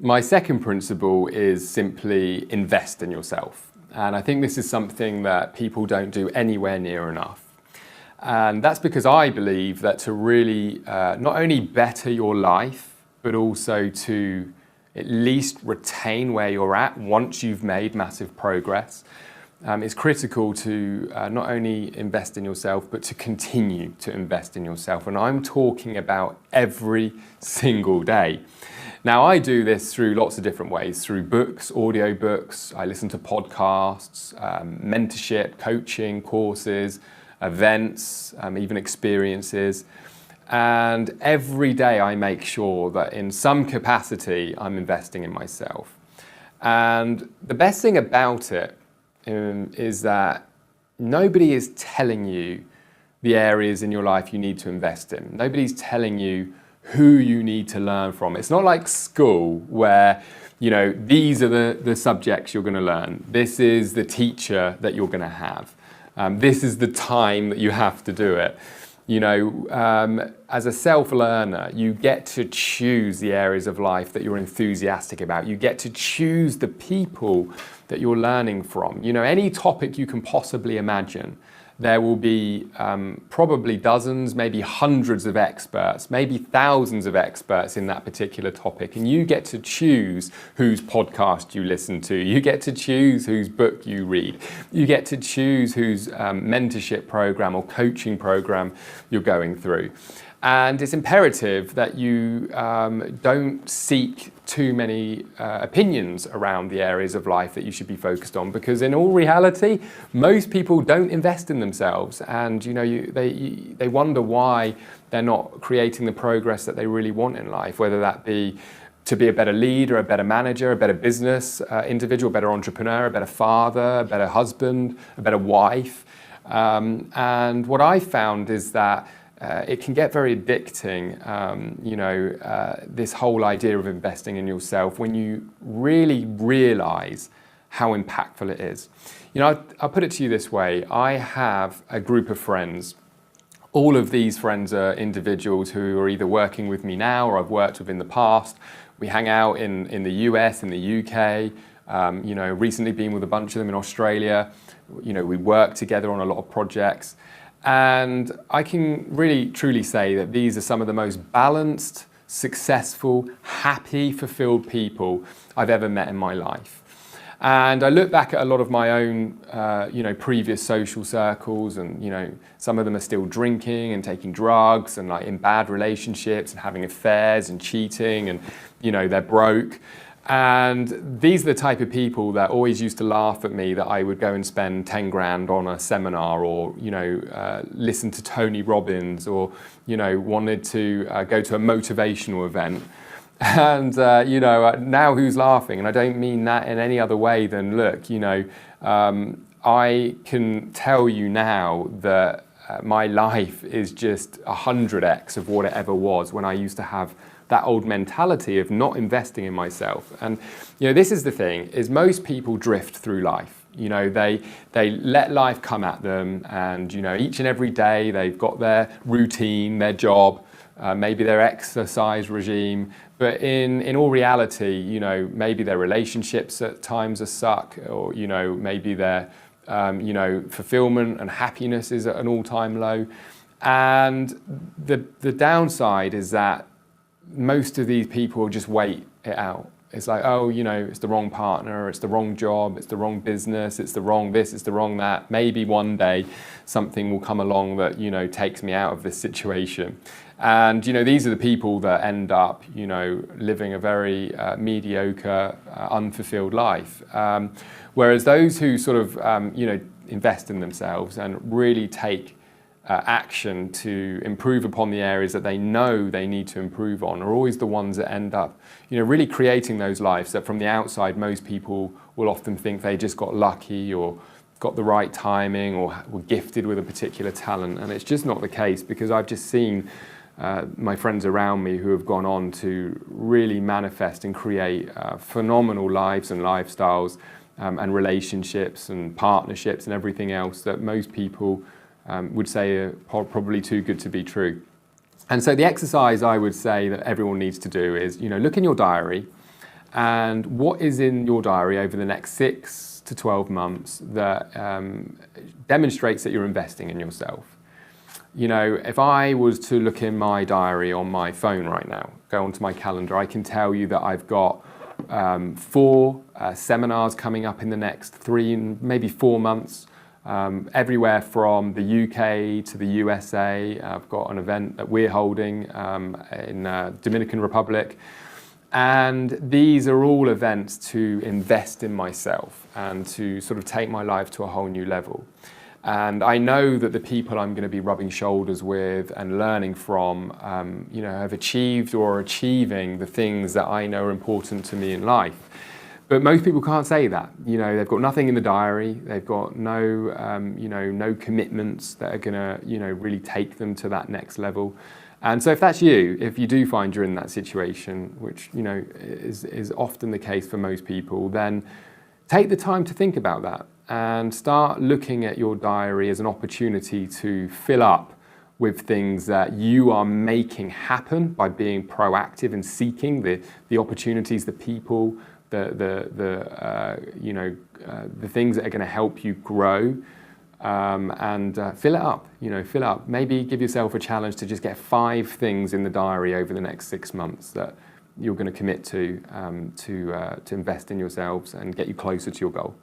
My second principle is simply invest in yourself. And I think this is something that people don't do anywhere near enough. And that's because I believe that to really not only better your life, but also to at least retain where you're at once you've made massive progress, it's critical to not only invest in yourself, but to continue to invest in yourself. And I'm talking about every single day. Now, I do this through lots of different ways, through books, audio books, I listen to podcasts, mentorship, coaching, courses, events, even experiences. And every day I make sure that in some capacity I'm investing in myself. And the best thing about it is that nobody is telling you the areas in your life you need to invest in. Nobody's telling you who you need to learn from. It's not like school where, these are the subjects you're going to learn. This is the teacher that you're going to have. This is the time that you have to do it. As a self-learner, you get to choose the areas of life that you're enthusiastic about. You get to choose the people that you're learning from. Any topic you can possibly imagine, there will be probably dozens, maybe hundreds of experts, maybe thousands of experts in that particular topic. And you get to choose whose podcast you listen to. You get to choose whose book you read. You get to choose whose mentorship program or coaching program you're going through. And it's imperative that you don't seek too many opinions around the areas of life that you should be focused on, because in all reality, most people don't invest in themselves, and they wonder why they're not creating the progress that they really want in life, whether that be to be a better leader, a better manager, a better business individual, a better entrepreneur, a better father, a better husband, a better wife. And what I found is that it can get very addicting, this whole idea of investing in yourself when you really realize how impactful it is. I'll put it to you this way. I have a group of friends. All of these friends are individuals who are either working with me now or I've worked with in the past. We hang out in the US, in the UK, recently been with a bunch of them in Australia. We work together on a lot of projects. And I can really truly say that these are some of the most balanced, successful, happy, fulfilled people I've ever met in my life. And I look back at a lot of my own, previous social circles, and, some of them are still drinking and taking drugs and in bad relationships and having affairs and cheating, and, they're broke. And these are the type of people that always used to laugh at me that I would go and spend 10 grand on a seminar, or, listen to Tony Robbins, or, wanted to go to a motivational event. And, now who's laughing? And I don't mean that in any other way than, look, I can tell you now that my life is just 100x of what it ever was when I used to have that old mentality of not investing in myself. And this is the thing, is most people drift through life. They let life come at them, and each and every day they've got their routine, their job, maybe their exercise regime, but in all reality, maybe their relationships at times are suck, or maybe their fulfillment and happiness is at an all-time low. And the downside is that most of these people just wait it out. It's like, it's the wrong partner, it's the wrong job, it's the wrong business, it's the wrong this, it's the wrong that. Maybe one day something will come along that, takes me out of this situation. And, these are the people that end up, living a very mediocre, unfulfilled life. Whereas those who sort of, invest in themselves and really take action to improve upon the areas that they know they need to improve on are always the ones that end up, really creating those lives that from the outside most people will often think they just got lucky or got the right timing or were gifted with a particular talent. And it's just not the case, because I've just seen my friends around me who have gone on to really manifest and create phenomenal lives and lifestyles, and relationships and partnerships and everything else that most people would say are probably too good to be true. And so the exercise I would say that everyone needs to do is, look in your diary and what is in your diary over the next 6 to 12 months that demonstrates that you're investing in yourself. You know, if I was to look in my diary on my phone right now, go onto my calendar, I can tell you that I've got 4 seminars coming up in the next 3, maybe 4 months, everywhere from the UK to the USA. I've got an event that we're holding in Dominican Republic. And these are all events to invest in myself and to sort of take my life to a whole new level. And I know that the people I'm going to be rubbing shoulders with and learning from, you know, have achieved or are achieving the things that I know are important to me in life. But most people can't say that. You know, they've got nothing in the diary. They've got no, you know, no commitments that are going to, you know, really take them to that next level. And so if that's you, if you do find you're in that situation, which, you know, is often the case for most people, then take the time to think about that and start looking at your diary as an opportunity to fill up with things that you are making happen by being proactive and seeking the opportunities, the people, you know, the things that are going to help you grow, and fill it up. You know, fill up. Maybe give yourself a challenge to just get 5 things in the diary over the next 6 months that you're going to commit to invest in yourselves and get you closer to your goal.